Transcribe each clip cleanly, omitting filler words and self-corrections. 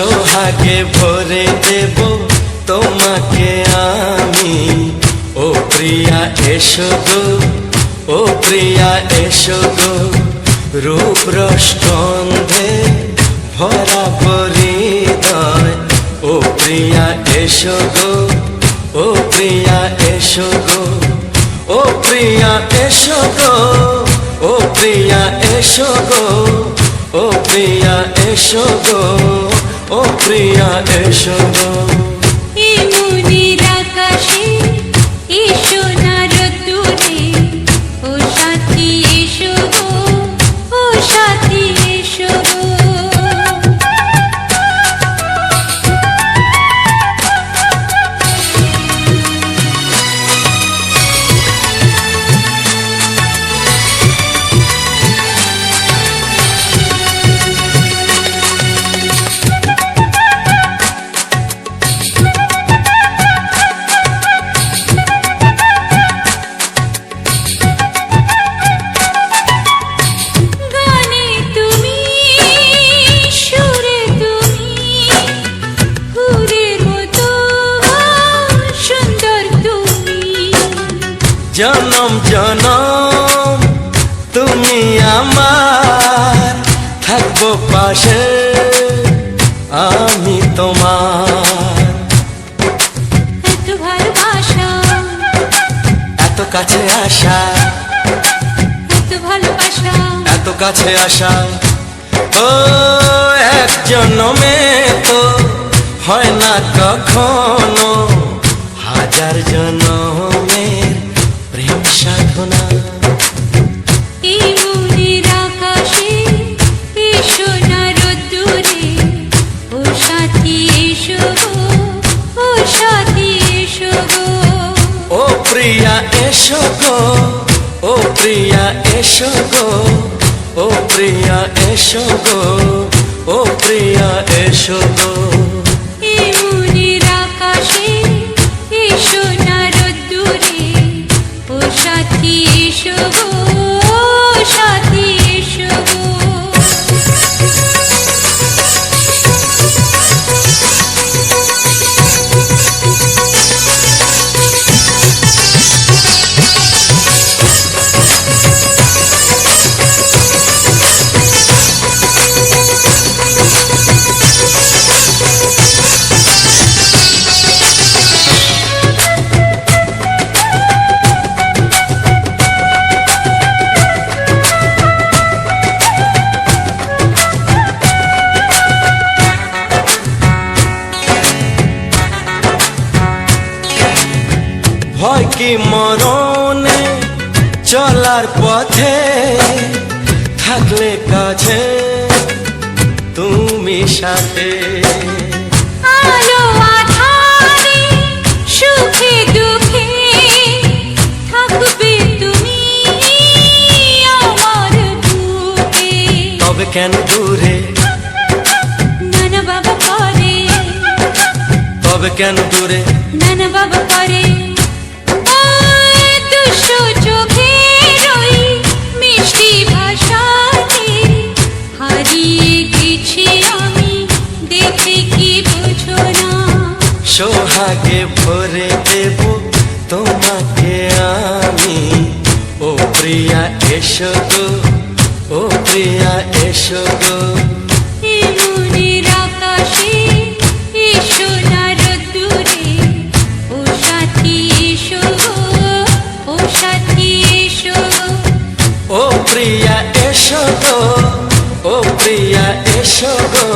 সোহাগে ভরে দেব তোমাকে আমি। ও প্রিয়া এসো গো, ও প্রিয়া এসো গো, রূপ রস গন্ধে ভরা হৃদয়। ও প্রিয়া এসো গো, ও প্রিয়া এসো গো, ও প্রিয়া এসো গো, ও প্রিয়া এসো গো, ও প্রিয়া এসো গো, ও প্রিয়া এসো গো। এই মনের আকাশে এসো না রোদ্দুরে, ও সাথী এসো গো, ও সাথী এসো গো। জনম জনম তুমি আমার, থাকবো পাশে আমি তোমার। এত ভালোবাসা, এত কাছে আসা, এত ভালোবাসা, এত কাছে আসা। ও এক জন্মে তো হয় না কখনো, হাজার জন্মের প্রেম সাধনা। এই মনের আকাশে এসো না রোদ্দুরে, ও সাথী এসো গো, ও সাথী এসো গো। ও প্রিয়া এসো গো, ও প্রিয়া এসো গো, ও প্রিয়া এসো গো, ও প্রিয়া এসো গো। এই মনের আকাশে এসো না রোদ্দুরে, ও সাথী এসো গো, ও সাথী এসো গো। ভয় কি মরণে চলার পথে, থাকলে কাছে তুমি সাথে। আলো আঁধারে সুখে দুঃখে থাকবে তুমি আমার বুকে। তবে কেন দূরে, নানা বাবা করে, তবে কেন দূরে, নানা বাবা করে। দুশো চোখের ওই মিষ্টি ভাষাতে হারিয়ে গেছি আমি, দেখে কি বোঝো না। সোহাগে ভরে দেব তোমাকে আমি। ও প্রিয়া এসো গো, ও প্রিয়া এসো গো। এই মনের আকাশে এসো না রোদ্দুরে, ও সাথী এসো গো, ও সাথী এসো গো। ও প্রিয়া এসো গো, ও প্রিয়া এসো গো,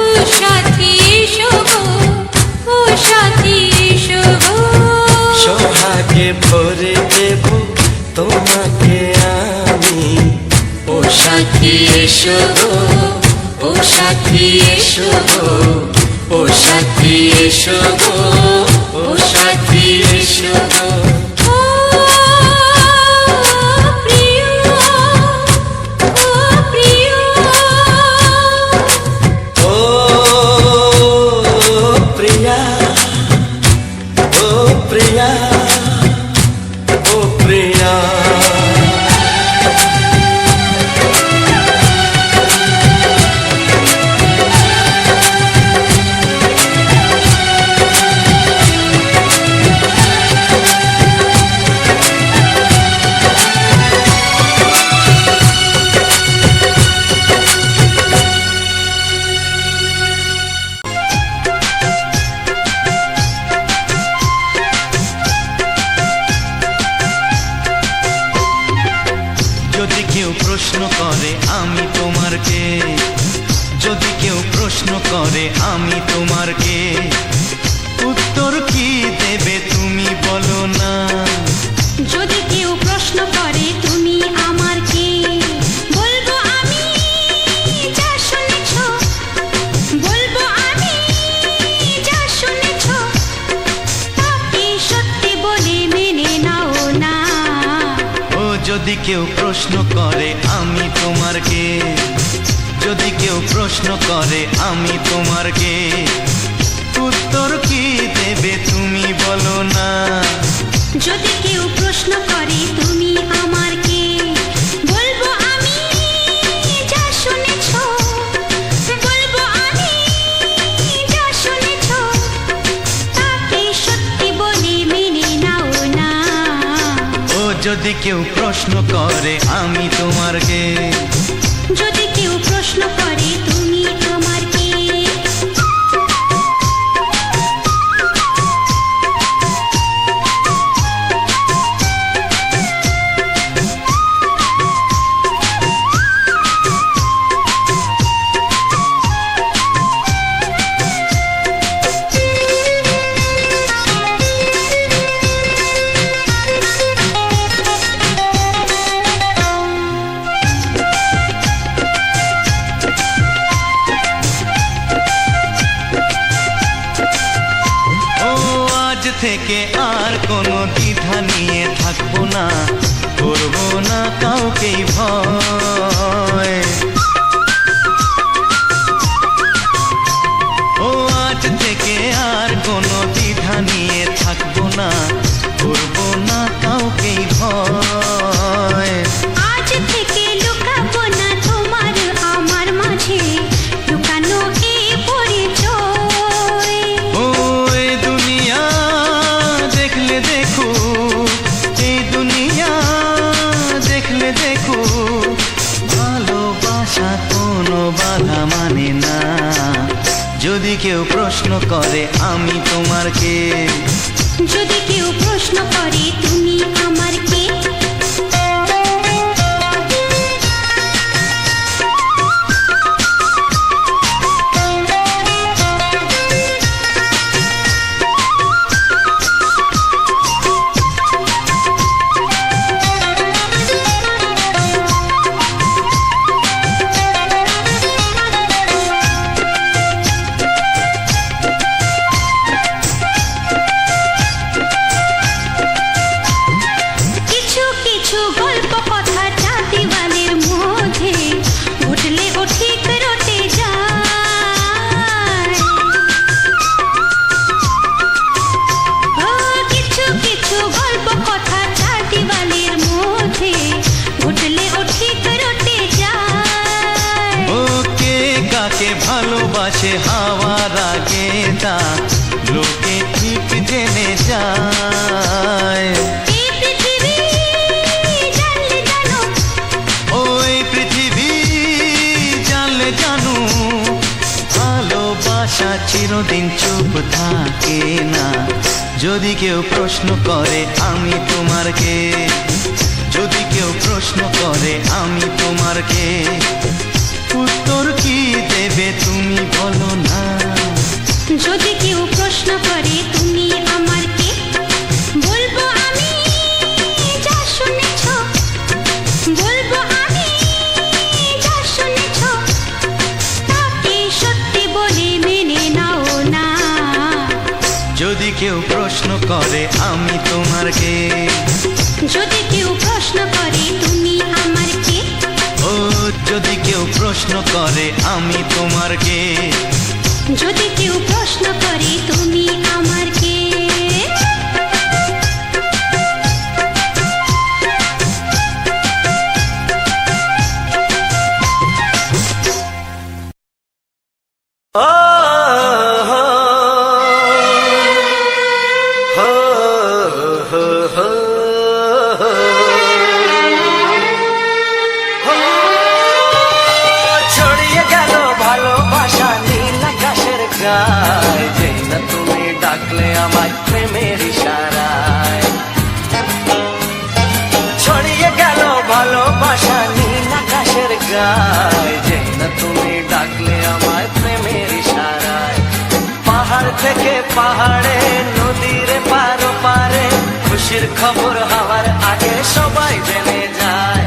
ও সাথী এসো গো, ও সাথী এসো গো। সোহাগে ভরে দেব তোমাকে আমি। ও সাথী এসো গো, ও সাথী এসো গো, ও সাথী এসো গো, ও সাথী এসো গো। ও প্রিয়, ও প্রিয়, ও প্রিয়া, ও প্রিয়া, ও প্রিয়া। আমি তোমার কে? যদি কেউ প্রশ্ন করে আমি তোমার কে, উত্তর কি দেবে তুমি বলো না? যদি কেউ প্রশ্ন করে তুমি আমার কে, বলবো আমি যা শুনেছ, বলবো আমি যা শুনেছ, তাকে সত্যি বলে মেনে নাও না। ও যদি কেউ প্রশ্ন করে আমি তোমার কে, যদি কেউ প্রশ্ন করে আমি তোমার কে, উত্তর কি দেবে তুমি বলো না? যদি কেউ প্রশ্ন করে তুমি আমার কে, বলবো আমি যা শুনেছ, বলবো আমি যা শুনেছ, তাকে সত্যি বলে মেনে নাও না। ও যদি কেউ প্রশ্ন করে আমি তোমার কে, যদি কেউ প্রশ্ন করে তুমি আমার কে। থেকে আর কোনো দ্বিধা নিয়ে থাকবো না, করবো না কাউকেই ভয়। ও আজ থেকে আর কোনো দ্বিধা নিয়ে থাকবো না, করবো না কাউকেই ভয়। আজ থেকে লুকাবো না তোমার আমার মাঝে লুকানো এই পরিচয়। ও এই দুনিয়া দেখলে দেখো, এই দুনিয়া দেখলে দেখো, ভালোবাসা কোনো বাধা মানে না। যদি কেউ প্রশ্ন করে আমি তোমার কে, যদি কেউ প্রশ্ন করে তুমি আমার কে। কিছু কিছু গল্প কথা চাঁদিওয়ালের মধ্যে ঘটলে ও ঠিক রটে যায়। ও কিছু কিছু গল্প কথা চাঁদিওয়ালের মধ্যে ঘটলে ও ঠিক রটে যায়। ও কে কাকে ভালোবাসে হাওয়ার আগে তা লোকে ঠিক জেনে যায়। এই পৃথিবী জানলে জানো, ওই পৃথিবী জানলে জানো, ভালোবাসা চিরদিন চুপ থাকে না। যদি কেউ প্রশ্ন করে আমি তোমার কে, যদি কেউ প্রশ্ন করে আমি তোমার কে, উত্তর কি দেবে তুমি বলো না? যদি কেউ প্রশ্ন করে তুমি আমার কে, বলবো আমি যা শুনেছ, বলবো আমি যা শুনেছ, তাকে সত্যি বলে মেনে নাও না। যদি কেউ প্রশ্ন করে আমি তোমার কে, যদি কেউ প্রশ্ন করে তুমি আমার কে। ও যদি কেউ প্রশ্ন করে আমি তোমার কে, যদি কেউ প্রশ্ন করে তুমি আমার কে। ও হো হো হো হো ছড়িয়ে গেল ভালোবাসা নীল আকাশের গায়, যেই না তুমি ডাকলে আমায় প্রেমের ইশারায়। ছড়িয়ে গেল ভালোবাসা নীল আকাশের গায়, গায়, যেই না তুমি ডাকলে আমায় প্রেমের ইশারায়। পাহাড় থেকে পাহাড়ে, নদীর পার পারে, খুশির খবর হওয়ার আগে সবাই জেনে যায়।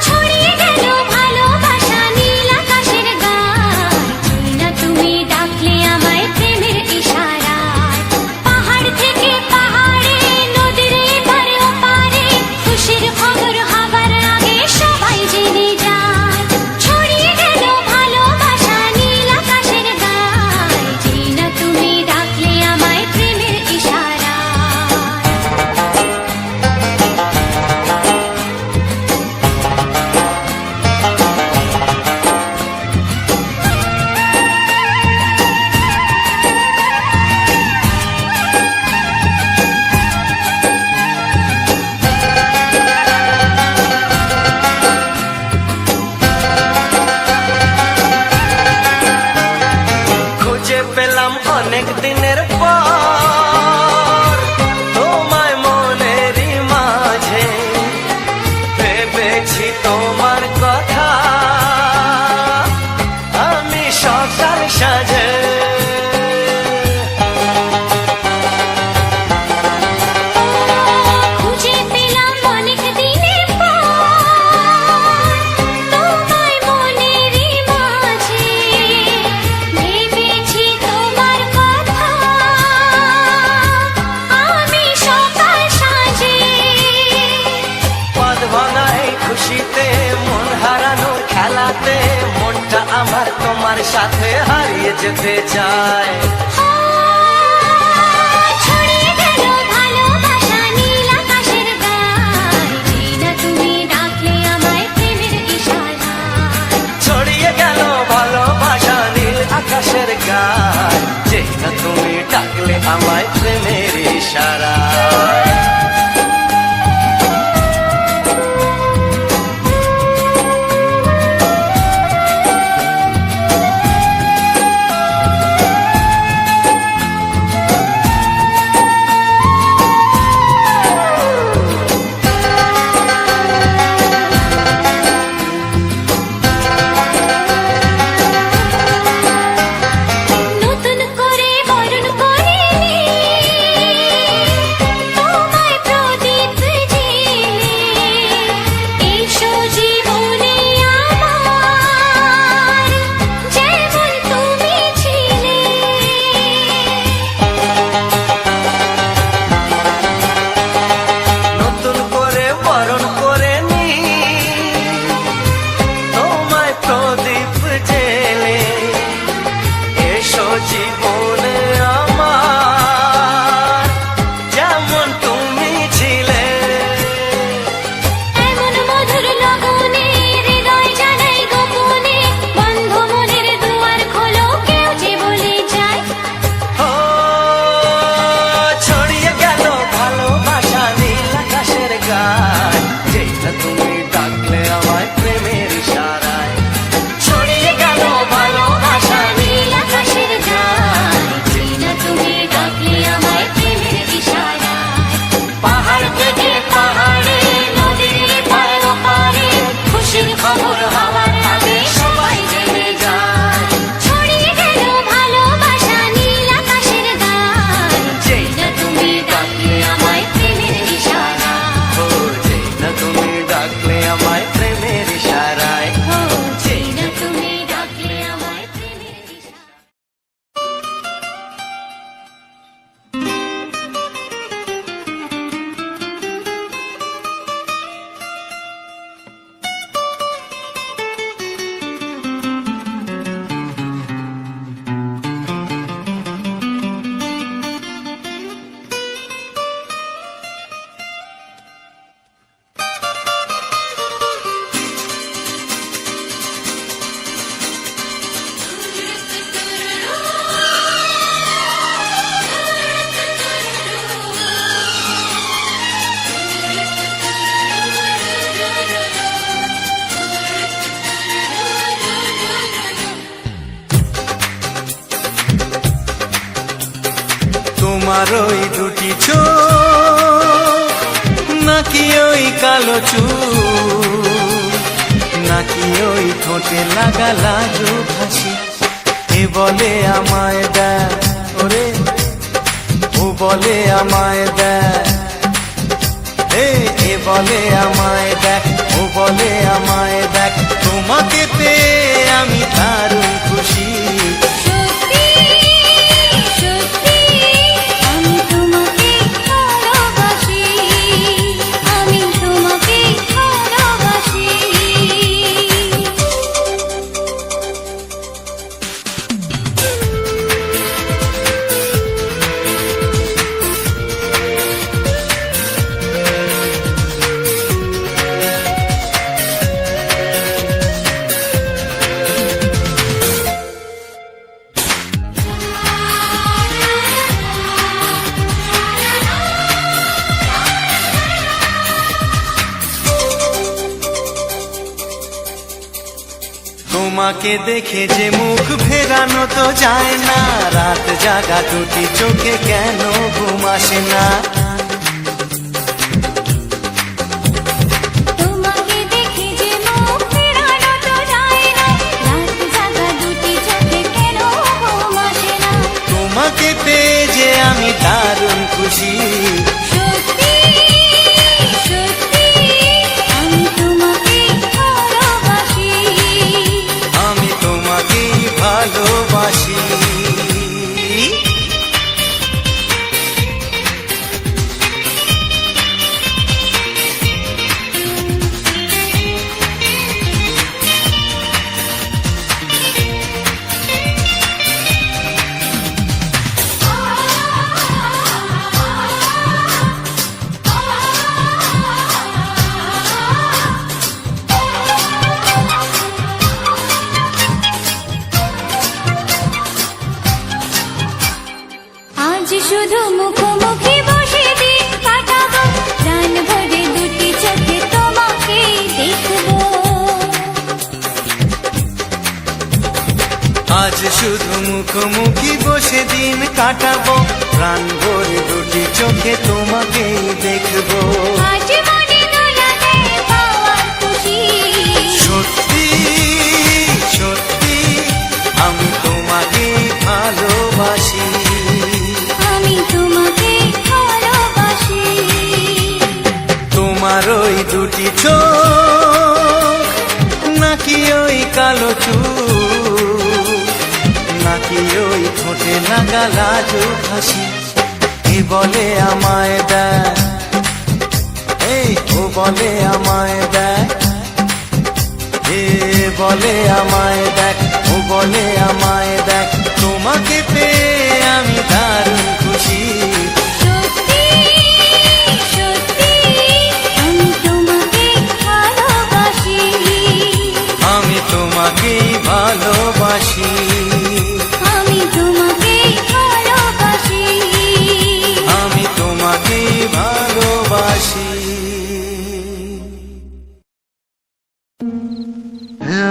ছড়িয়ে গেল ভালোবাসা নীল আকাশের গায়, যেই না তুমি ডাকলে আমায় প্রেমের ইশারায়। পাহাড় থেকে পাহাড়ে, নদীর এপারে ওপারে, খুশির খবর হবার আগে সবাই জেনে যায়। ছড়িয়ে গেল ভালোবাসা নীল আকাশের গায়, যেই না তুমি ডাকলে আমায় প্রেমের ইশারায়। খুঁজে পেলাম অনেক দিনের পর তোমায় মনেরই মাঝে, ভেবেছি তোমার কথা আমি সকাল সাজে। খুঁজে পেলাম অনেক দিনের পর তোমায় মনেরই মাঝে, ভেবেছি তোমার কথা আমি সকাল সাজে। পদ ভাঙা এই খুশিতে, মন হারানোর খেলাতে, মনটা আমার তোমার সাথে হারিয়ে যেতে চায়। ছড়িয়ে গেল ভালোবাসা নীল আকাশের গায়, যেই না তুমি ডাকলে আমায় প্রেমের ইশারায়। ছড়িয়ে গেল ভালোবাসা নীল আকাশের গায়, যেই না তুমি ডাকলে আমায় প্রেমের ইশারায়। নতুন করে বরণ করে নি তোমায় প্রদীপ জেলে, এসো জীবনে আমার যেমন তুমি ছিলে। নতুন করে বরণ করে নি তোমায় প্রদীপ জেলে, এসো জীবনে আমার যেমন তুমি ছিলে। এমন মধুর লগনে হৃদয় জানাই গোপনে, বন্ধ মনের দুয়ার খোলো কেউ যে বলে যায়। ও ছড়িয়ে গেল ভালোবাসা নীল আকাশের গায়, যেটা তুমি ডাকলে আমায় প্রেমের ইশারায়। ছড়িয়ে গেল ভালোবাসা নীল আকাশের গায়, যেই না তুমি ডাকলে আমায় প্রেমের ইশারায়। পাহাড় থেকে পাহাড়ে, নদীর পার পারে, খুশির খবর হওয়ার আগে সবাই জেনে যায়। ছড়িয়ে গেল ভালোবাসা নীল আকাশের গায়, যেই না তুমি ডাকলে আমায় প্রেমের ইশারায়। ও যেই না তুমি ডাকলে আমায় প্রেমের ইশারায়। ও যেই না তুমি ডাকলে আমায় প্রেমের ইশারায়। তোমার ওই দুটি চোখ নাকি ওই কালো চুল, নাকি ওই ঠোঁটে লাগা লাজুক হাসি। এ বলে আমায় দেখ ওরে, ও বলে আমায় দেখ, এ বলে আমায় দেখ, ও বলে আমায় দেখ, তোমাকে পেয়ে আমি দারুণ খুশি। সত্যি সত্যি আমি তোমাকে ভালোবাসি, আমি তোমাকে ভালোবাসি। তোমাকে দেখে যে মুখ ফেরানো তো যায় না, রাত জাগা দুটি চোখে কেন ঘুম আসে না। তোমাকে দেখে যে মুখ ফেরানো তো যায় না, রাত জাগা দুটি চোখে কেন ঘুম আসে না। তোমাকে পেয়ে যে আমি দারুণ খুশি। সত্যি সত্যি আমি তোমাকে ভালোবাসি, আমি তোমাকেই ভালোবাসি। আজ শুধু মুখোমুখি বসে দিন কাটাবো, প্রাণ ভরে দুটি চোখে তোমাকে দেখবো। আজ শুধু মুখোমুখি বসে দিন কাটাবো, প্রাণ ভরে দুটি চোখে তোমাকেই দেখবো। আজ মনে দোলাতে পাওয়ার খুশি। সত্যি সত্যি আমি তোমাকেই ভালোবাসি। আমি তোমাকে ভালোবাসি। তোমার ওই দুটি চোখ, নাকি ওই কালো চুল, নাকি ওই ঠোঁটে লাগা লাজুক হাসি। এ বলে আমায় দেখ, ও বলে আমায় দেখ, এ বলে আমায় দেখ, ও বলে আমায় দেখ, তোমাকে পেয়ে আমি দারুণ খুশি। সত্যি সত্যি আমি তোমাকে ভালোবাসি, আমি তোমাকেই ভালোবাসি। আমি তোমাকে ভালোবাসি। আমি তোমাকেই ভালোবাসি।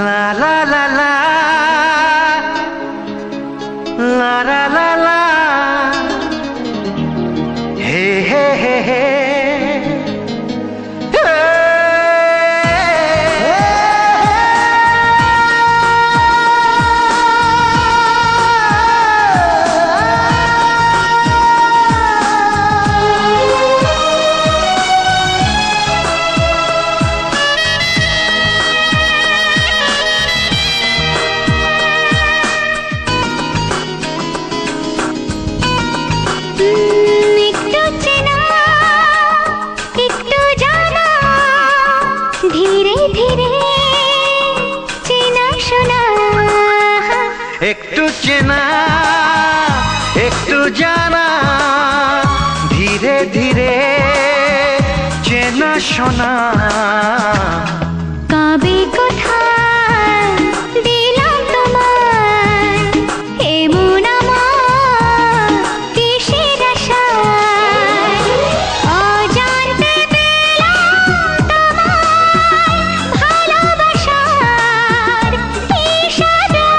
লা লা লা লা, লা লা লা লা, হে হে হে হে, একটু চেনা একটু জানা, ধীরে ধীরে চেনা শোনা। একটু চেনা একটু জানা, ধীরে ধীরে চেনা শোনা। কবে কোথায় দিলাম তোমায় এমন আমার কিসের আশায়, অজান্তে পেলাম তোমায় ভালোবাসার ইশারায়।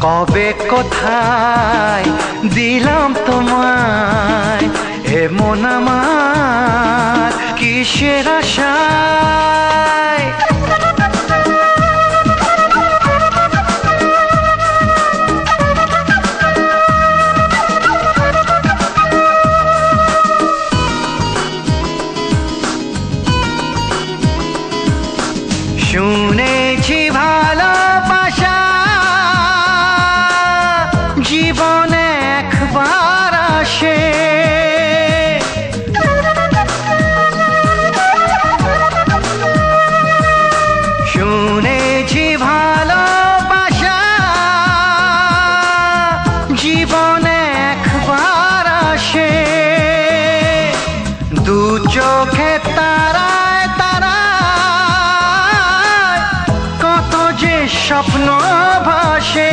কবে কোথায় দিলাম তোমায় হে মন আমার কিসের আশায় শুনেছি ভালোবাসা জীবনে একবার আসে শুনেছি ভালোবাসা জীবনে একবার আসে দু চোখে তারায় তারায় কত যে স্বপ্ন ভাসে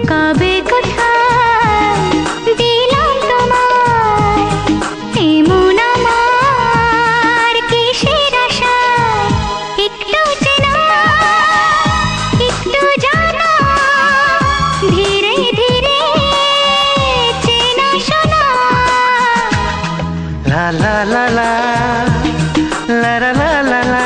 কবে কোথায় দিলাম তোমায় এমন আমার কিসের আশায় একটু চেনা একটু জানা ধীরে ধীরে চেনা শোনা লা লা লা লা লা লা লা লা লা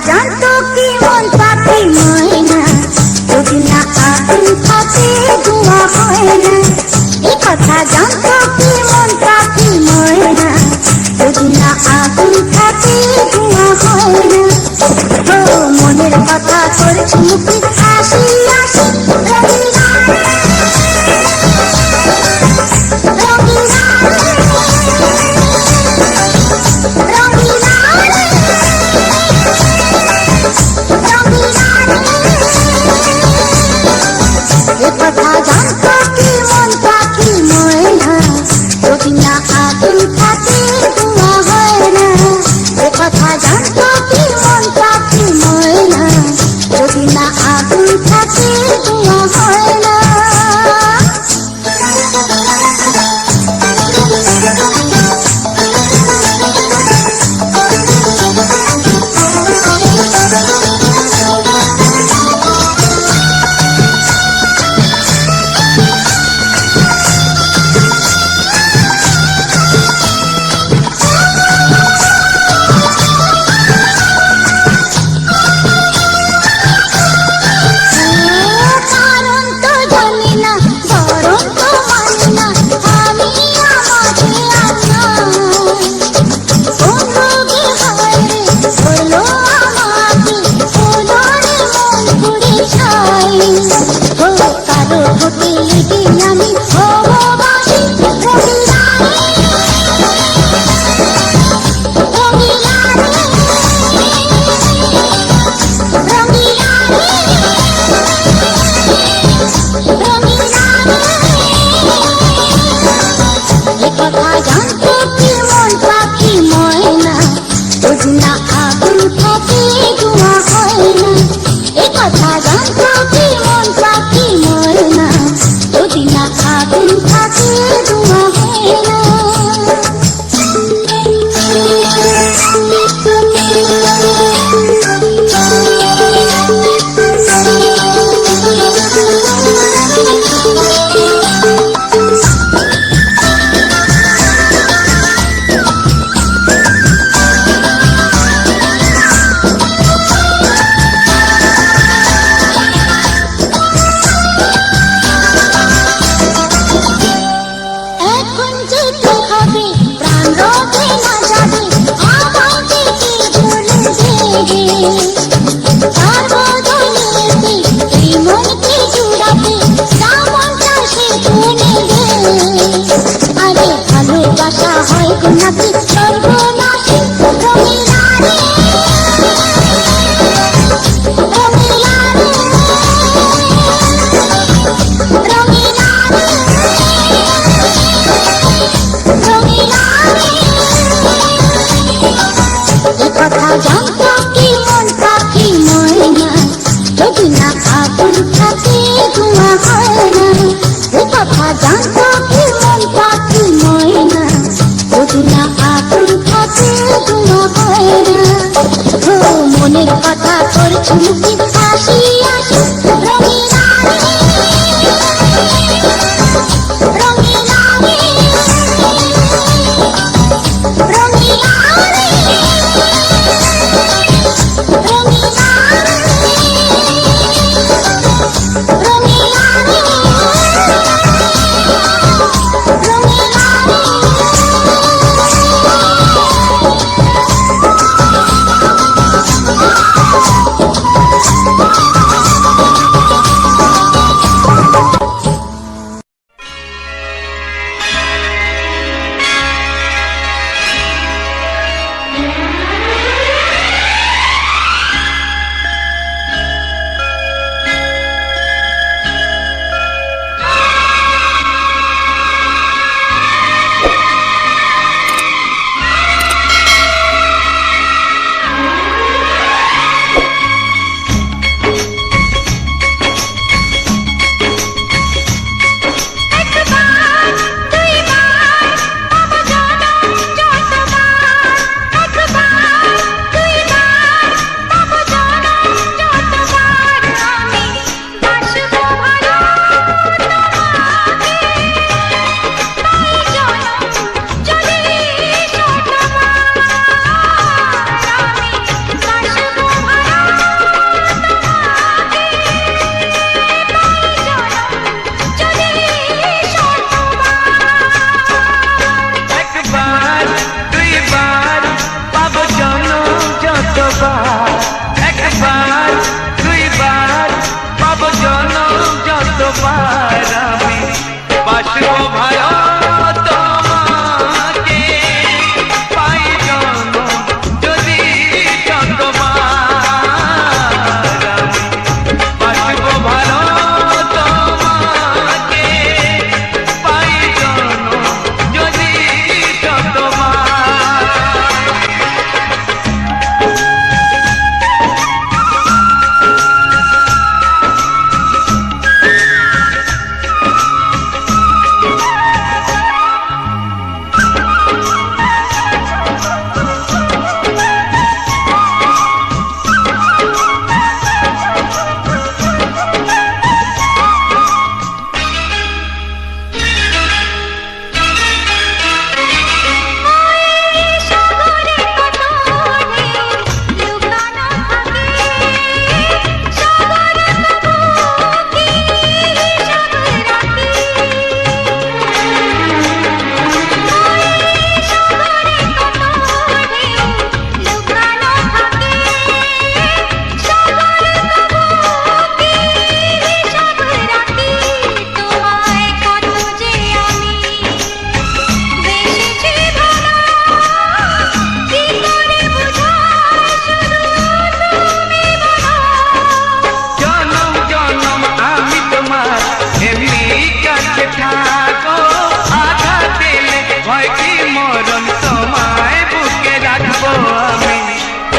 জানতো কি মন পাখি ময়না যদি না আগুন থাকে ধোঁয়া হয় না এই কথা জানতো কি মন পাখি ময়না যদি না আগুন থাকে ধোঁয়া হয় না ও মনের কথা করছি মুখে হাসি হাসি কথা জানতো কি মন পাখি ময়না যদি না আগুন থাকে ধোঁয়া হয় না কথা জানতো কি মন পাখি ময়না যদি না আগুন থাকে ধোঁয়া হয় না কথা জানতো কি মন পাখি ময়না, যদি না আগুন থাকে ধোঁয়া হয় না। এখন যেতে হবে প্রাণ রবে না যাবে, আমায় দেখে ভুলে দেবে। তার বদলেতে এই মনকে জুড়াবে, যা মনটা সে শুনে দে। আরে ভালোবাসা হয় গো নাকি সর্বনাশী, রঙিলা রে রঙিলা রে রঙিলা রে কথা জানতো কি মন পাখি ময়না, যদি না আগুন থাকে ধোঁয়া হয় না। কথা জানতো কি মন পাখি ময়না, যদি না আগুন থাকে ধোঁয়া হয় না। ও মনের কথা করছি মুখে হাসি হাসি, রঙিলা রে রঙিলা রে রঙিলা রে রঙিলা রে রঙিলা রে রঙিলা রে।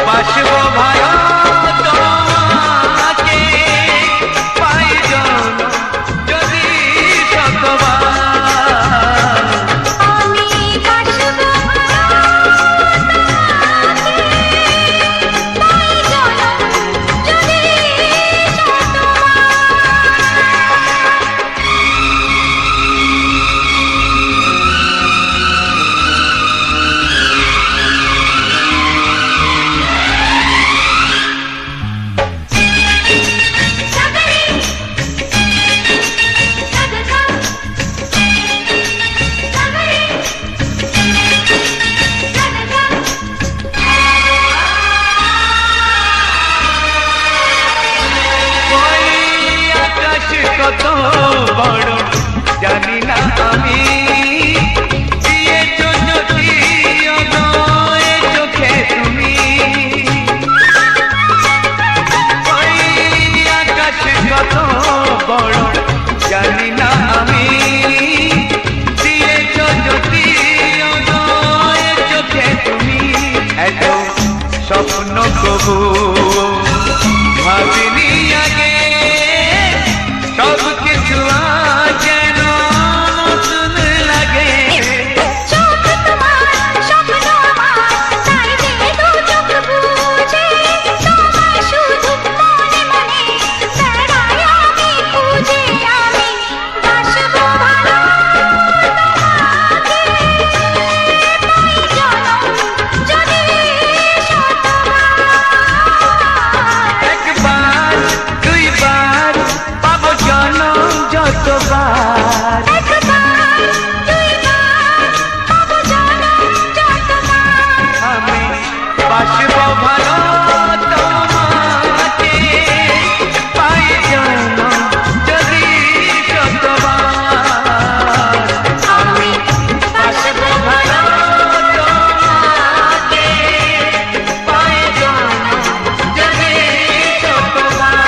বাসবো ভালো তোমাকে জানি না আমি দিয়েছো যদি অদয় চোখে তুমি ওই আকাশ কত বড় জানি না আমি দিয়েছো যদি অদয় চোখে তুমি এত স্বপ্ন কবু ভাবিনি আগে সব কিছু যেন নতুন লাগে চোখ তোমার স্বপ্ন আমার তাই যে দু চোখ বুঝে তোমায় শুধু মনে মনে বেড়াই আমি খুঁজে আমি বাসবো ভালো তোমাকে পাই জনম যদি শতবার একবার দুইবার পাবো জনম যতবার একবার দুইবার পাবো জনম যতবার আমি বাসবো ভালো তোমাকে পাই জনম যদি শতবার আমি বাসবো ভালো তোমাকে পাই জনম যদি শতবার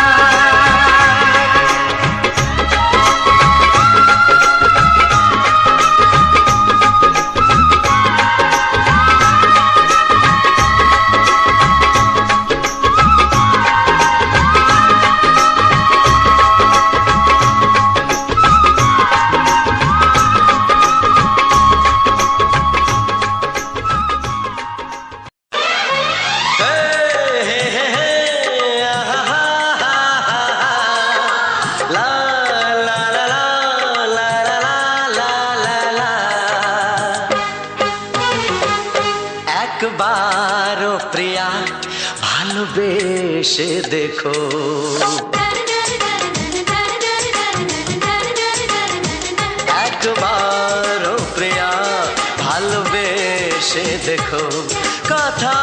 একবারও প্রিয়া ভালোবেসে দেখো একবারও প্রিয়া ভালোবেসে দেখো কথা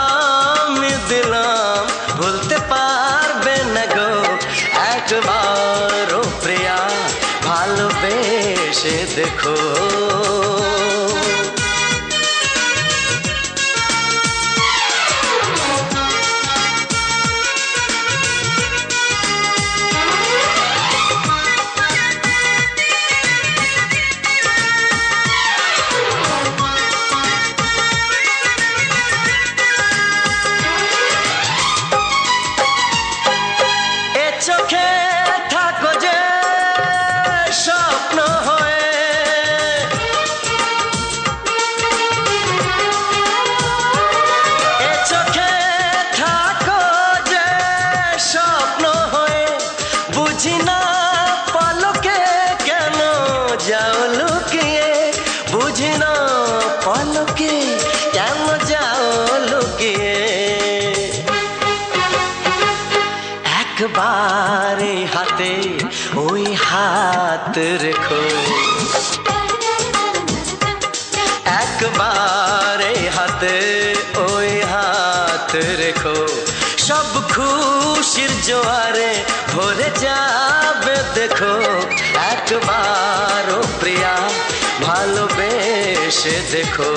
আমি দিলাম ভুলতে পারবে না গো একবারও প্রিয়া ভালোবেসে দেখো এ চোখে থাকো যে স্বপ্ন হয়ে এ চোখে থাকো যে স্বপ্ন হয়ে বুঝি না পলকে কেন যাও লুকিয়ে বুঝি না পলকে কেন যাও লুকিয়ে একবার হাতে ওই হাত রেখো একবার হাতে ওই হাত রেখো সব খুশির জোয়ারে ভরে যাবে দেখো একবার প্রিয়া ভালোবেসে দেখো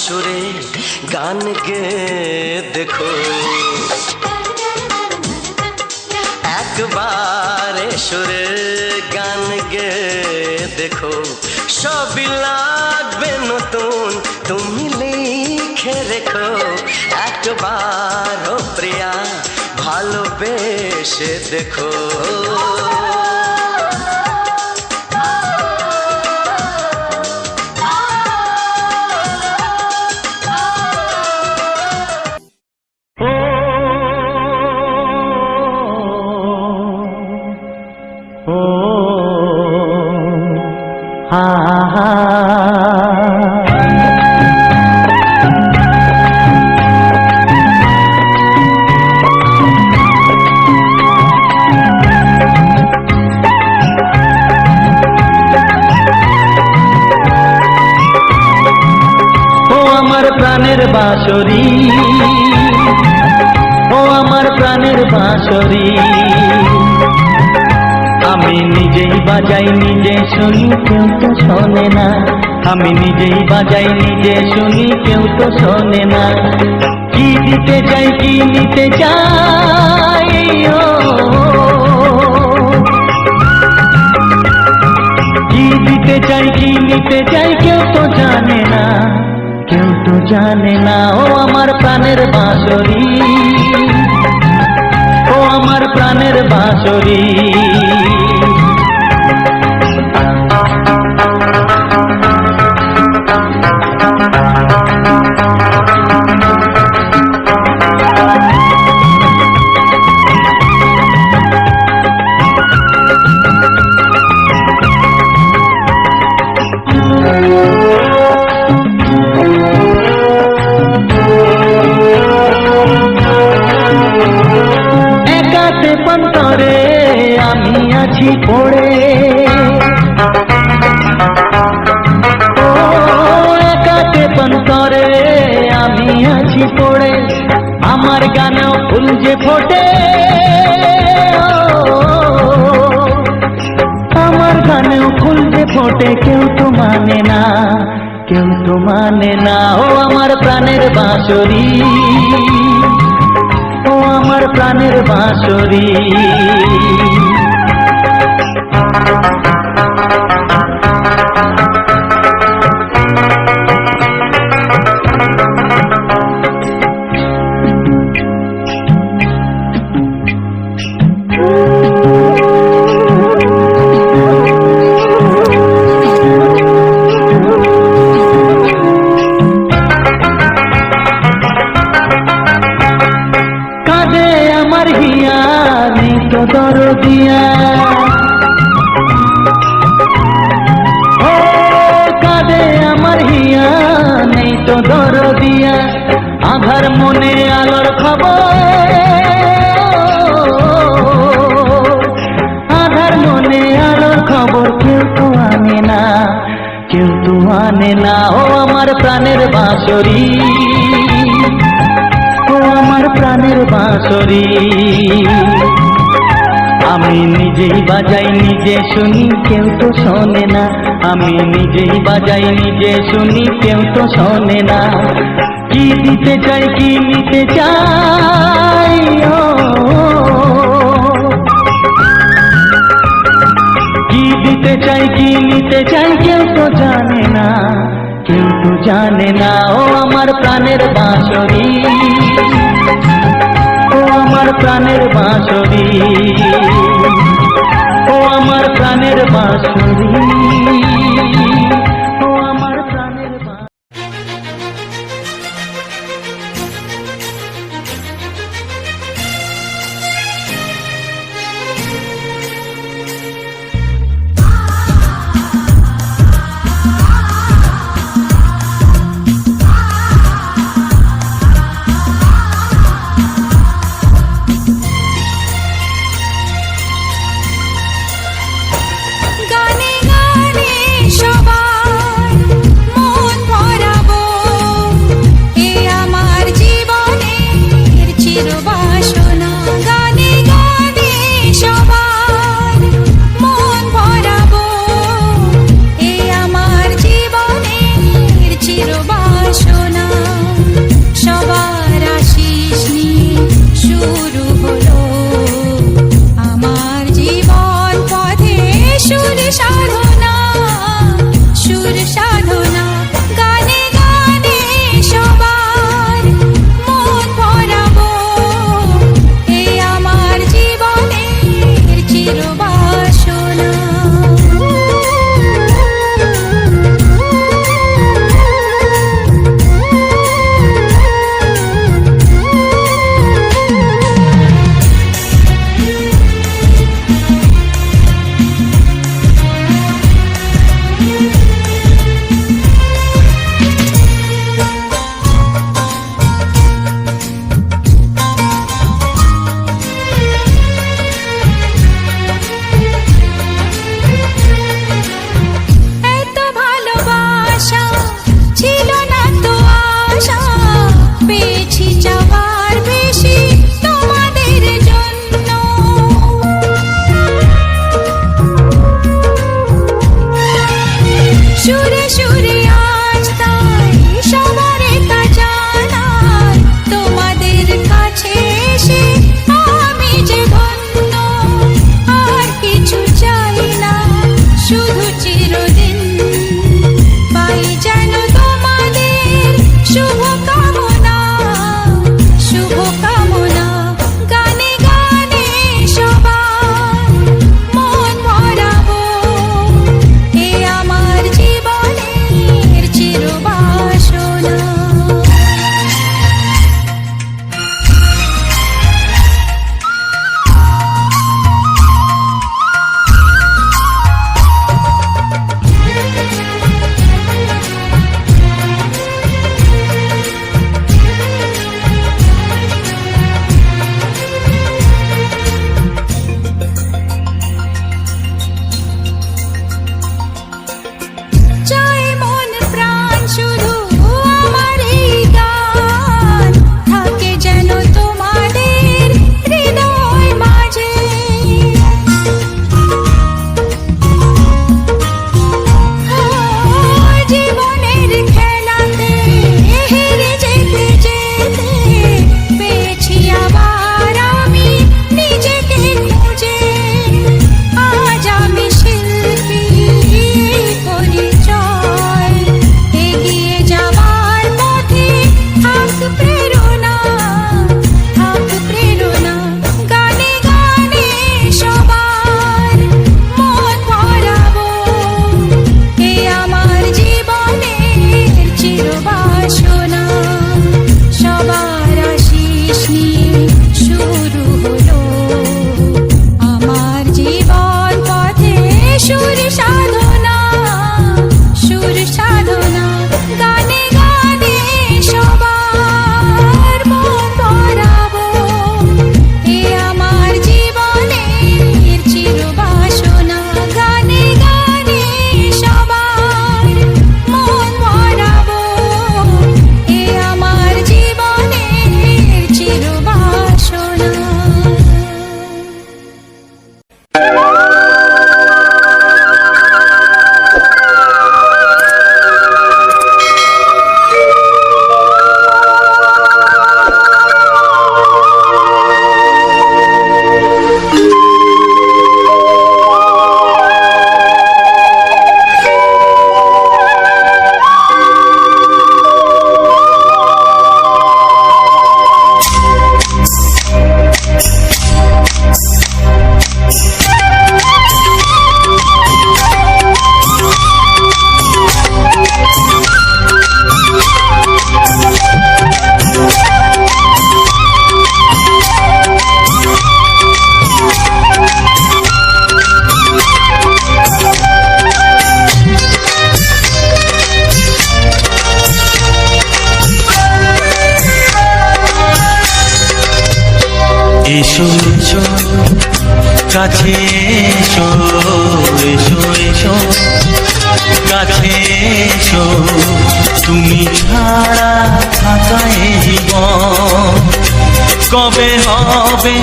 সুরে গান গে দেখো একবারে সুরে গান গে দেখো সবই লাগ আসবে নতুন, তুমি লিখে রেখো একবার ও প্রিয়া, ভালোবেসে দেখো। প্রাণের বাঁশরি, ও আমার প্রাণের বাঁশরি, আমি নিজেই বাজাই নিজে শুনি, কেউ তো শোনে না। আমি নিজেই বাজাই নিজে শুনি, কেউ তো শোনে না। কি দিতে চাই কি নিতে চাই, ও কি দিতে চাই কি নিতে চাই, কেউ তো জানে না, কেউ তো জানে না। ও আমার প্রাণের বাঁশরি, ও আমার প্রাণের বাঁশরি। পন্তরে আমি আছি পড়ে, ও একাতে পন্তরে আমি আছি পড়ে, আমার গানেও ফুল যে ফোটে, আমার গানেও ফুল যে ফোটে, কেউ তো মানে না, কেউ তো মানে না। ও আমার প্রাণের বাঁশরি, ও আমার প্রাণের বাঁশরি। দরদিয়া, ও কাঁদে আমার হিয়া, নেই তো দরদিয়া, আধার মনে আলোর খবর, আধার মনে আলোর খবর, কেউ তো আনে না, কেউ তো আনে না। ও আমার প্রাণের বাঁশরি, ও আমার প্রাণের বাঁশরি, আমি নিজেই বাজাই নিজে শুনি, কেউ তো শোনে না। আমি নিজেই বাজাই নিজে শুনি, কেউ তো শোনে না। কি দিতে চাই কি নিতে চাই, ও কি দিতে চাই কি নিতে চাই, কেউ তো জানে না, কেউ তো জানে না। ও আমার প্রাণের বাঁশরি, ও আমার প্রাণের বাঁশরি, ও আমার প্রাণের বাঁশরি, ও আমার প্রাণের বাঁশরি। গানে কাছে এসো এসো এসো কাছে এসো তুমি ছাড়া থাকায় জীবন কবে হবে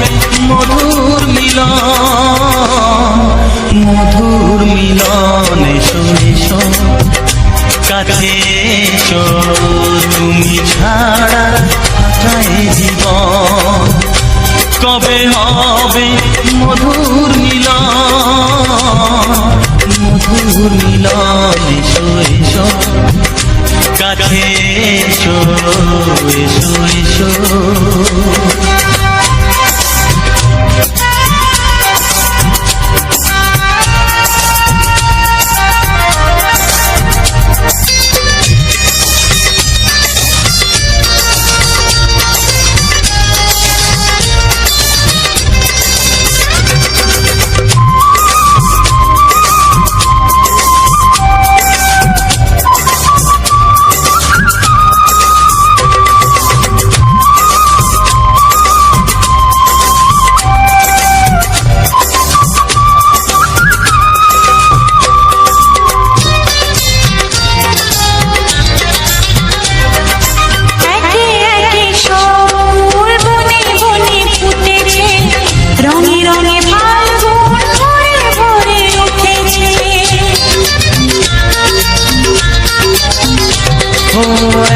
মধুর মিলন মধুর মিলন এসো এসো কাছে এসো তুমি ছাড়া থাকায় জীবন কবে হবে মধুর মিলন এসো এসো কাছে এসো এসো এসো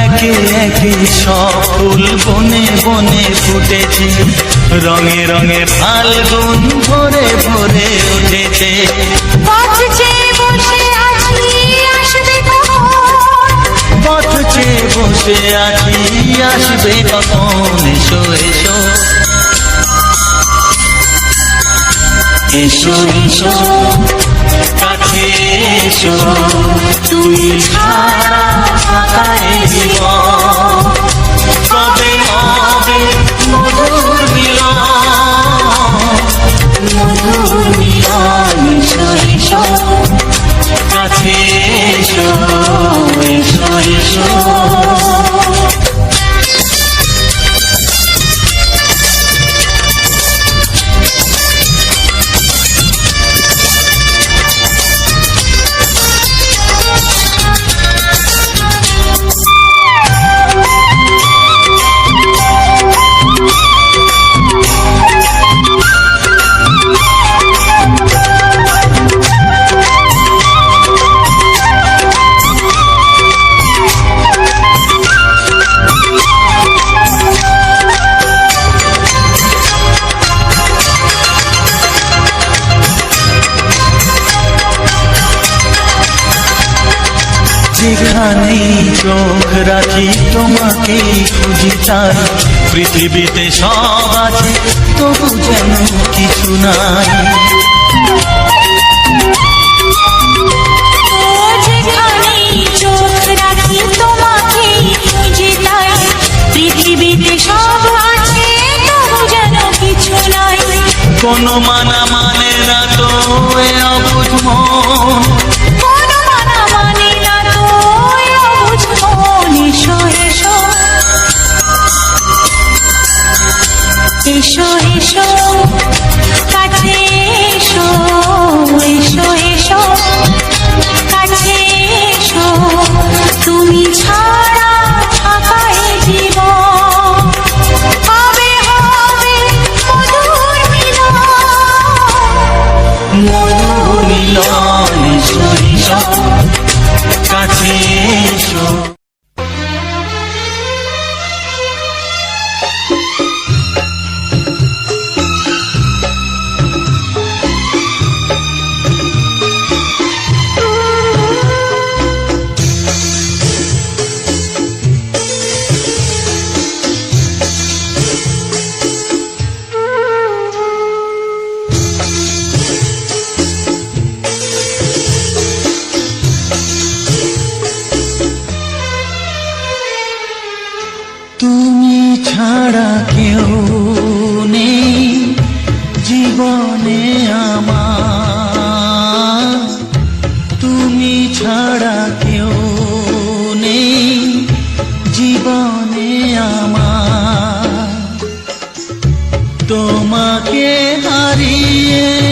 একে একে সব ফুল বনে বনে ফুটেছে রঙে রঙে ফাল্গুন ভরে ভরে উঠেছে পথ চেয়ে বসে আছি আসবে কখন এসো এসো এসো এসো কাছে এসো তুমি ছাড়া থাকায় জীবন কবে হবে মধুর মিলন এসো এসো কাছে এসো এসো এসো যেখানেই চোখ রাখি তোমাকেই খুঁজি তাই পৃথিবীতে সব আছে তবু যেন কিছু নাই যেখানেই চোখ রাখি তোমাকেই খুঁজি তাই পৃথিবীতে সব আছে তবু যেন কিছু নাই কোনো মানা মানে না তো এ অবুঝ মন এসো এসো কাছে এসো এসো এসো কাছে এসো তুমি ছাড়া থাকায় জীবন কবে হবে মধুর মিলন এসো এসো কাছে এসো ছাড়া কেউ নেই জীবনে আমার তুমি ছাড়া কেউ নেই জীবনে আমার তোমাকে হারিয়ে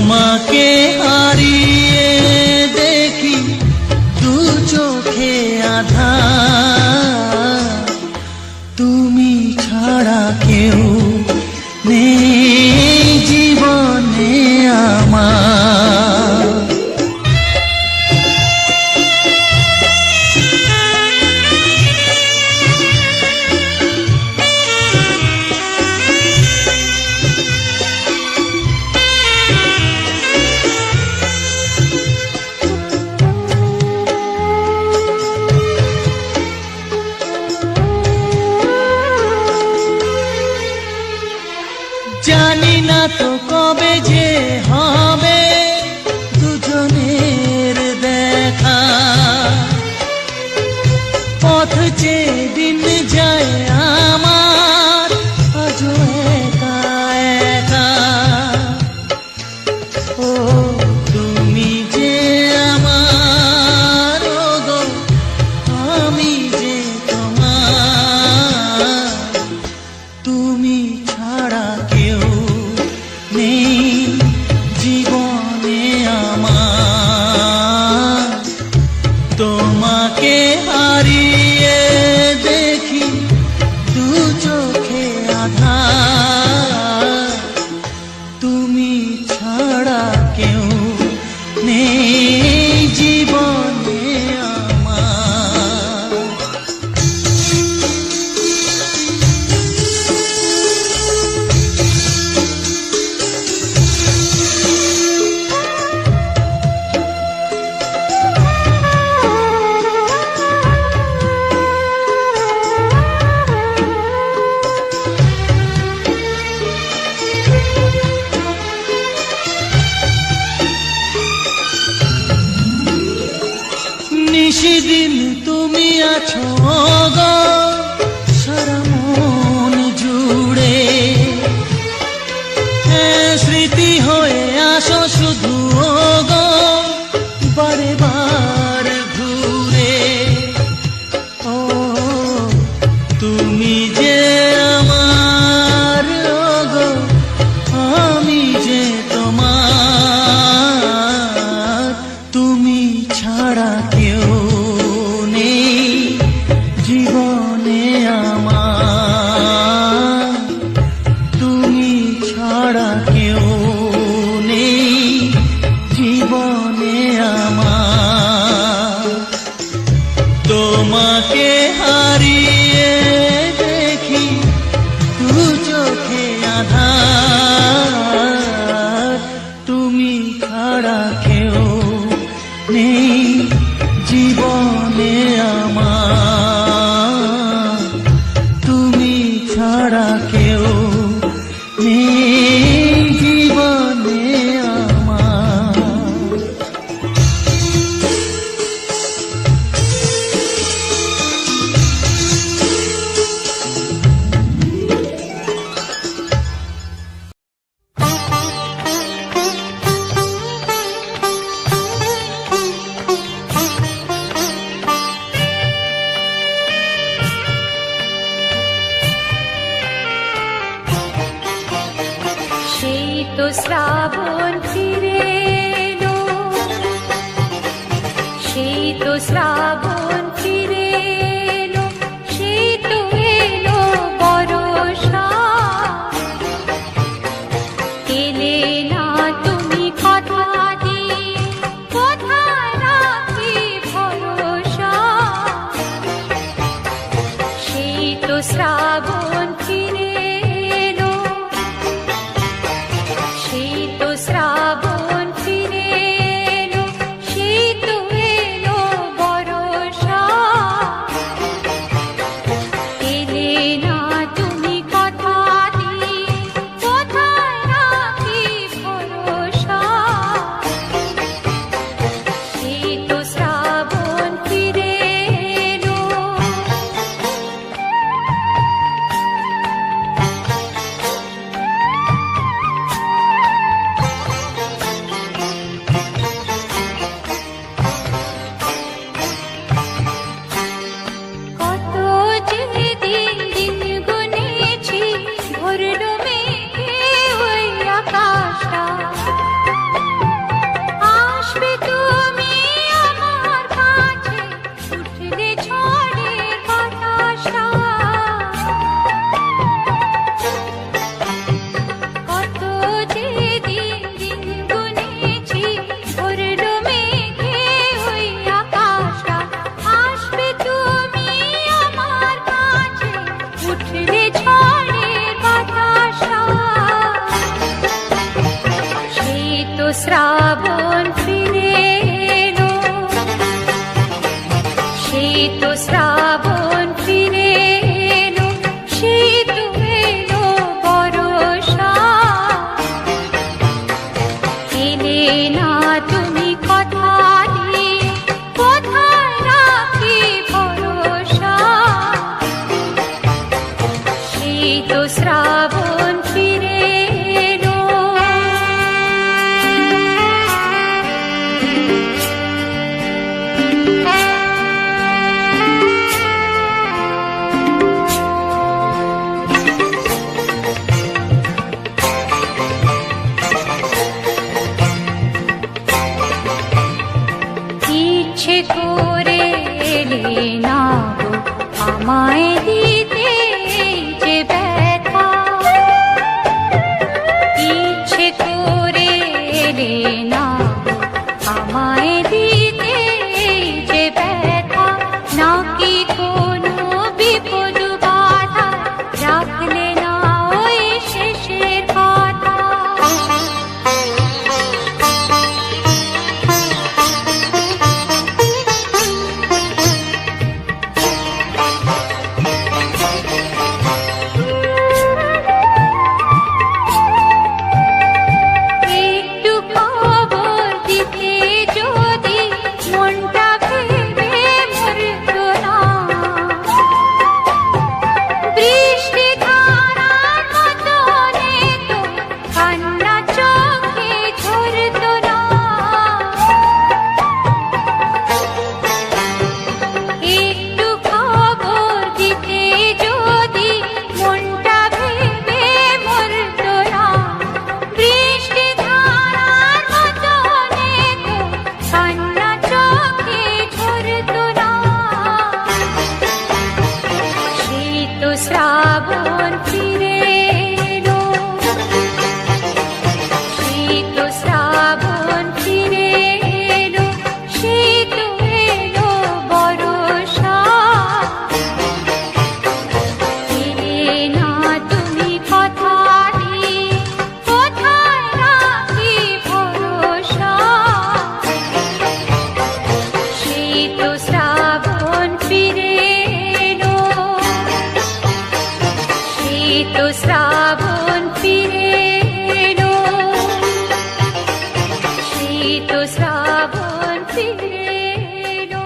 তোমাকে হারিয়ে দেখি দু চোখে আঁধার, তুমি ছাড়া কেউ নেই জীবনে আমার। জানি না তো কবে যে হবে দুজনের দেখা, পথ চেয়ে দিন যায় আমার আজও একা একা। ও তুমি যে আমার, ও গো আমি যে তোমার, তুমি ছাড়া কেউ নেই জীবনে আমার। তোমাকে হারিয়ে দেখি দু চোখে আঁধার, তুমি ছাড়া কেউ নেই জীবনে আমার। নিশিদিন তুমি আছো গো সারা মন জুড়ে, স্মৃতি হয়ে আসো শুধু গো বারে বার ঘুরে। ও তুমি যে আমার, ও গো আমি যে তোমার, তুমি ছাড়া কেউ নেই জীবনে আমার। তুমি ছাড়া কেউ নেই জীবনে আমার। তোমাকে হারিয়ে দেখি দু চোখে আঁধার, তুমি ছাড়া কেউ নেই জীবনে আমার। তুমি ছাড়া কেউ নেই জীবনে আমার। সেই তো শ্রাবণ ফিরে এলো, সেই তো শ্রাবণ ফিরে এলো, সেই তো এলো বরষা। এলে না তুমি কথা দিয়ে, কোথায় রাখি ভরসা। সেই তো শ্রাবণ ফিরে এলো, সেই তো শ্রাবণ ফিরে এলো, সেই তো এলো বরষা। শ্রাবণ ফিরে এলো, শীত শ্রাবণ ফিরে এলো, শীত এলো বর্ষা। এলে না তুমি কথা দিয়ে, কোথায় রাখি ভরসা। শীত শ্রাবণ ফিরে এলো। ইচ্ছে করে এলে না গো আমায় দিতে যে ব্যথা। ইচ্ছে করে এলে না গো আমায় দিতে যে ব্যথা। নাকি কোনো বিপদ বাধা রাখলে না ওই শেষের কথা। একটু খবর দিতে যদি মনটা ভেবে মরতো না। বৃষ্টি ধারার মতো নেতো কান্না চোখে ঝরতো না। একটু খবর দিতে যদি মনটা ভেবে মরতো না। বৃষ্টি ধারার মতো নেতো কান্না চোখে ঝরতো না। শীত শ্রাবণ ফিরে এলো, শীত শ্রাবণ ফিরে এলো, শীত এলো বর্ষা। এলে না তুমি কথা দিয়ে, কোথায় রাখি ভরসা। শীত শ্রাবণ ফিরে এলো, শীত শ্রাবণ ফিরে এলো, শীত শ্রাবণ ফিরে এলো।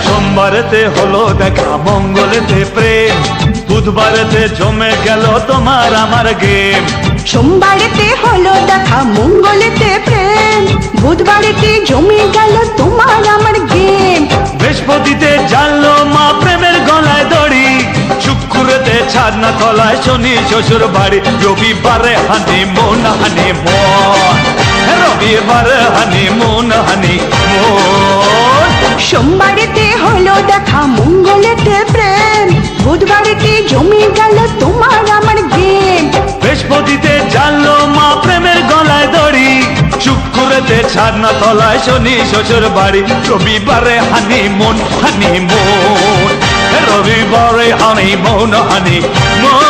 সোমবারেতে হলো দেখা, মঙ্গলেতে প্রেম, বুধবারেতে জমে গেল তোমার আমার গেম। সোমবারেতে হলো দেখা, মঙ্গলেতে প্রেম, বুধবারেতে জমে গেল তোমার আমার গেম। বৃহস্পতিতে জানলো মা প্রেমের গলায় দড়ি, শুক্রতে ছাদনা তলায় শনি শ্বশুর বাড়ি, রবিবারে হানিমুন হানিমুন, রবিবারে হানিমুন হানিমুন। সোমবারেতে হলো দেখা, মঙ্গলেতে প্রেম, বুধবারেতে জমে গেল তোমার আমার গেম। বৃহস্পতিতে জানলো মা প্রেমের গলায় দড়ি, শুক্রতে ছাদনা তলায় শনি শ্বশুর বাড়ি, রবিবারে হানিমুন হানিমুন, রবিবারে হানিমুন হানিমুন।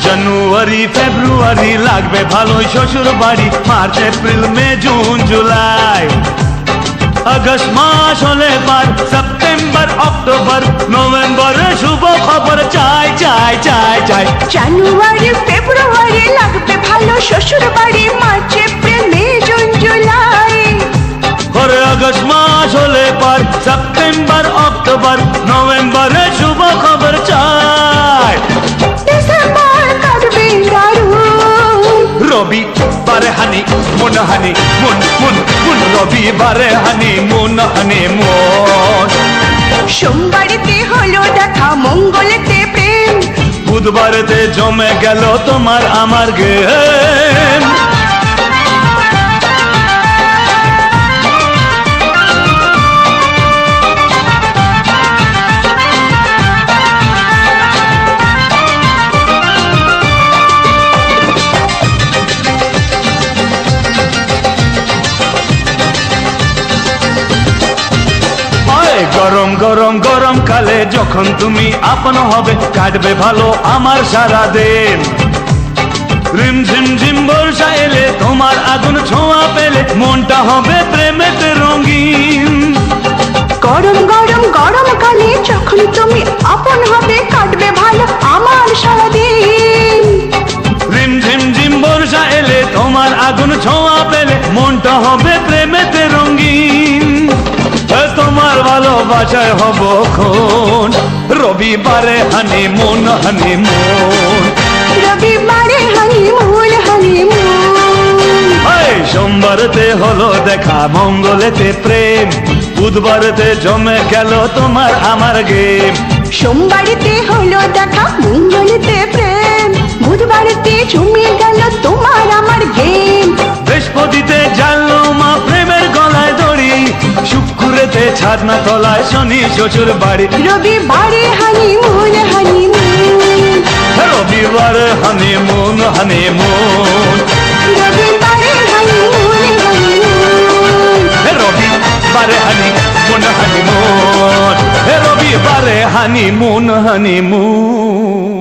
জানুয়ারি ফেব্রুয়ারি লাগবে ভালোই শ্বশুর বাড়ি, মার্চ এপ্রিল মে জুন জুলাই, আগস্ট মাস হলে পার, সেপ্টেম্বর অক্টোবর শুভ খবর চাই চাই চাই চাই। জানুয়ারি ফেব্রুয়ারি লাগবে ভালো, শ্বশুর বাড়ি মার্চ এপ্রিল মে জুন জুলাই। ওরে আগস্ট মাস হলে পার, সেপ্টেম্বর অক্টোবর নভেম্বরে শুভ খবর চাই। ডিসেম্বর কাটবে দারুণ, রবিবারে হানি মুন হানি মুন মুন মুন, রবিবারে হানি মুন হানি মুন। সোমবারেতে হলো দেখা মঙ্গলেতে প্রেম, বুধবারেতে জমে গেল তোমার আমার গেম। গরম গরম গরম কালে যখন তুমি আপন হবে, কাটবে ভালো আমার সারা দিন। রিম ঝিম ঝিম বর্ষা এলে তোমার আগুন ছোঁয়া পেলে মনটা হবে প্রেমেতে রঙিন। গরম গরম গরম কালে যখন তুমি আপন হবে, কাটবে ভালো আমার সারাদিন। রিম ঝিম ঝিম বর্ষা এলে তোমার আগুন ছোঁয়া পেলে মনটা হবে প্রেমেতে রঙিন। তোমার ভালোবাসায় হব খুন, রবিবারে হানিমুন হানিমুন। রবিবারে হানিমুন হানিমুন, সোমবারেতে হলো দেখা মঙ্গলেতে প্রেম, বুধবারেতে জমে গেল তোমার আমার গেম। সোমবারেতে হলো দেখা মঙ্গলেতে প্রেম, বুধবারেতে জমিয়ে গেল তোমার আমার গেম। বৃহস্পতিতে জানলো মা প্রেমের গলায় দড়ি, শুক্রেতে ছাদনা তলায় শনি শ্বশুর বাড়ি। রবিবারে হানিমুন হানিমুন, রবিবারে হানিমুন হানিমুন। রবিবারে হানিমুন হানিমুন, রবিবারে হানিমুন হানিমুন, রবিবারে হানিমুন হানিমুন।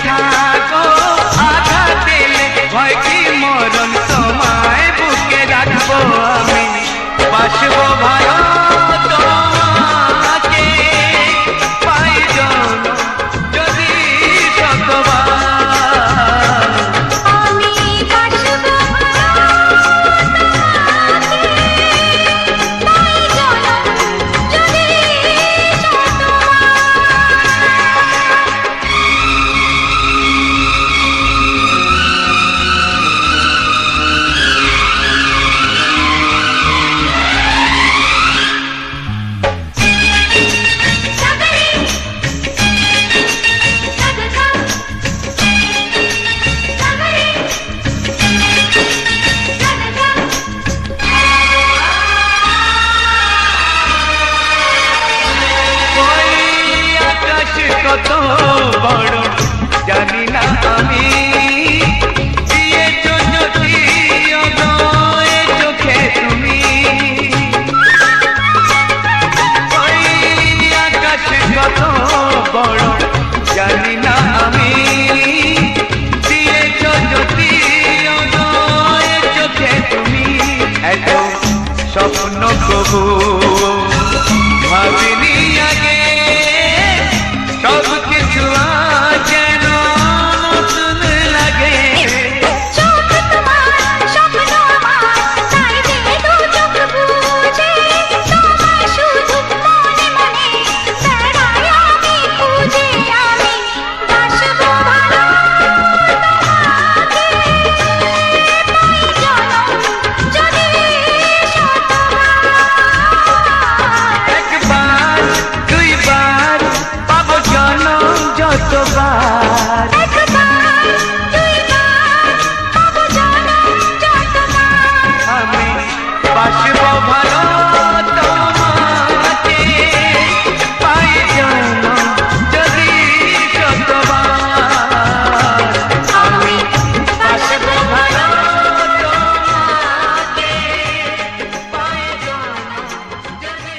থাকো, আঘাত দিলে ভয় কি মরণ, তোমায় বুকে রাখবো আমি, বাসবো ভালো তোমাকে, পাই জনম যদি শতবার। আমি বাসবো তাই জনম যদি ওই আকাশ কত বড় জানি না আমি, দিয়েছো যদি অনয় চোখে তুমি। ওই আকাশ কত বড় জানি না আমি, দিয়েছো যদি অনয় চোখে তুমি। এত স্বপ্ন কবু ভাবিনি আগে, সব কিছু আজ যেন নতুন লাগে। চোখ তোমার স্বপ্ন আমার, তাই যে দু চোখ বুঝে তোমায় শুধু মনে মনে বেড়াই আমি খুঁজে। আমি বাসবো ভালো তোমাকে, পাই জনম যদি শতবার। একবার দুইবার পাবো জনম যতবার, একবার দুইবার পাবো জনম যতবার। আমি বাসবো ভালো তোমাকে, পাই জনম যদি শতবার। আমি বাসবো ভালো তোমাকে, পাই জনম যদি।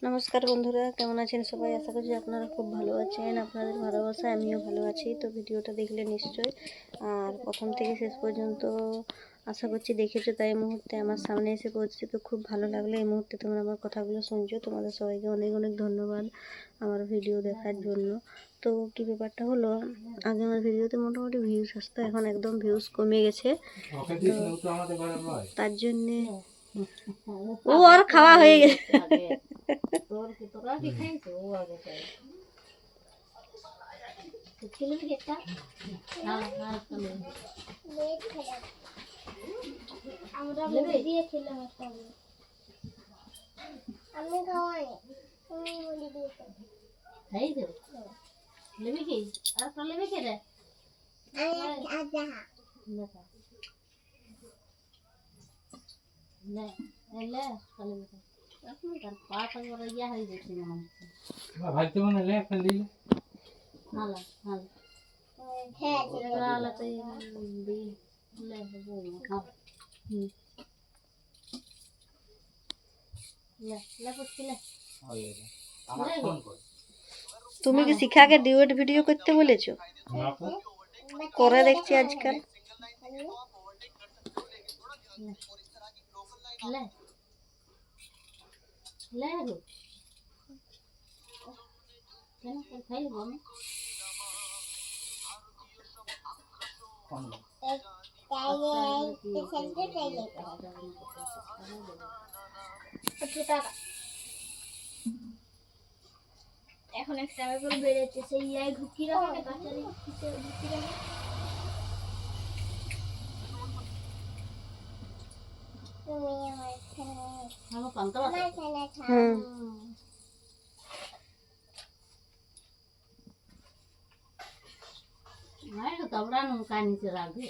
নমস্কার বন্ধুরা, কেমন আছেন সবাই? আশা করছি আপনারা খুব ভালো আছেন। আপনাদের ভালোবাসায় আমিও ভালো আছি। তো ভিডিওটা দেখলে নিশ্চয়ই, আর প্রথম থেকে শেষ পর্যন্ত আশা করছি দেখেছো, তাই এই মুহূর্তে আমার সামনে এসে পৌঁছেছে। তো খুব ভালো লাগলো এই মুহূর্তে তোমরা আমার কথাগুলো শুনছো। তোমাদের সবাইকে অনেক অনেক ধন্যবাদ আমার ভিডিও দেখার জন্য। তো কি ব্যাপারটা হলো, আগে আমার ভিডিওতে মোটামুটি ভিউজ আসতো, এখন একদম ভিউজ কমে গেছে। তো তার জন্যে ও আর খাওয়া হয়ে গেছে। আমরা দিয়ে খেলাম একটা, আমি খাওয়াই, তুমি বলি দিয়ে খাই দে। লেবি কি আর তো লেবি কে রে? আচ্ছা না এলে কালে আপনি কার পাটা করে ইয়া হয়ে গেছে না ভাই তো মনে লে ফেলি নালা নালা হ্যাঁ নালা তো দি লে হ্যাঁ লে লে পুছলে আমার ফোন কর। তুমি কি শিখাকে ডিউট ভিডিও করতে বলেছো? করে দেখছি আজকাল। লে লে গো কেন খাই বল এখন একটা ব্যাপার বেড়েছে, সেই ইয়াই ঢুকি রাখে কাঁচারি ঢুকি রাখে। আমার পান্তা তোমরা নৌকা নিচে রাখবে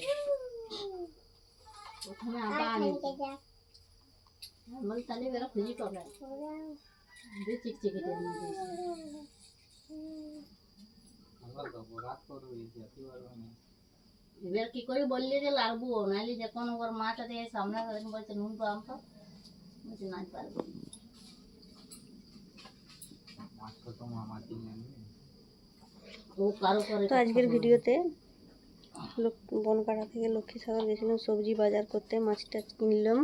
প্রথমে আবার বল তাহলে বেরা খুঁজি করবে দে চিকচিকে দিয়ে এবার কি করে বললি যে লাগবো নাইলে যে কোনো ওর মাটা দিয়ে সামনে বলছে নুন তো আমটা বলছে নাই পারবো তো আজকের ভিডিওতে বনকাড়া থেকে লক্ষ্মীসাগর গেছিলাম সবজি বাজার করতে, মাছটা কিনলাম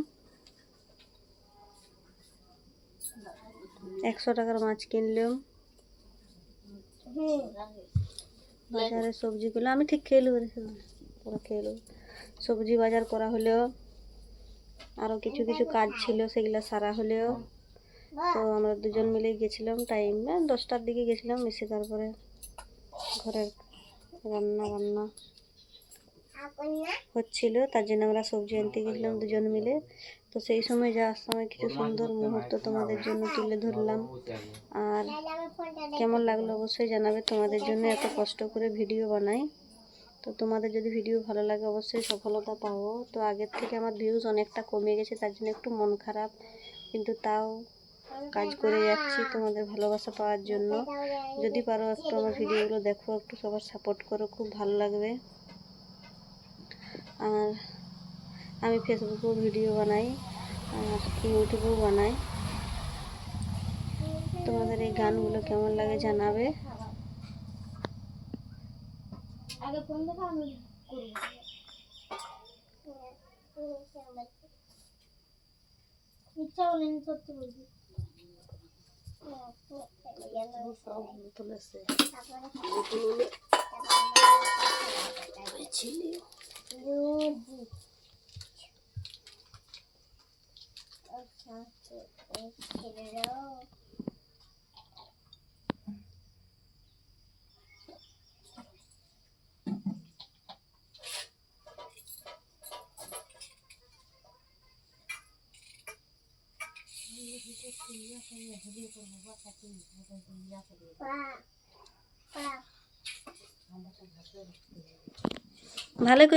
100 টাকার মাছ কিনলাম। বাজারে সবজিগুলো আমি ঠিক খেয়ে নেবো, পুরো খেয়ে নেবো। সবজি বাজার করা হলেও আরও কিছু কিছু কাজ ছিল, সেগুলো সারা হলেও। তো আমরা দুজন মিলেই গেছিলাম, টাইম 10টার দিকে গেছিলাম, এসে তারপরে ঘরের রান্না বান্না হচ্ছিল, তার জন্য আমরা সবজি আনতে গেছিলাম দুজন মিলে। তো সেই সময় যাওয়ার সময় কিছু সুন্দর মুহূর্ত তোমাদের জন্য তুলে ধরলাম। আর কেমন লাগলো অবশ্যই জানাবে, তোমাদের জন্য এত কষ্ট করে ভিডিও বানাই। তো তোমাদের যদি ভিডিও ভালো লাগে অবশ্যই সফলতা পাবো। তো আগের থেকে আমার ভিউজ অনেকটা কমে গেছে, তার জন্য একটু মন খারাপ, কিন্তু তাও কাজ করে যাচ্ছি তোমাদের ভালোবাসা পাওয়ার জন্য। যদি পারো একটু আমার ভিডিওগুলো দেখো, একটু সবার সাপোর্ট করো, খুব ভালো লাগবে। আর আমি ফেসবুকেও ভিডিও বানাই আর ইউটিউবেও বানাই। তোমাদের এই গানগুলো কেমন লাগে জানাবে। ভালো করে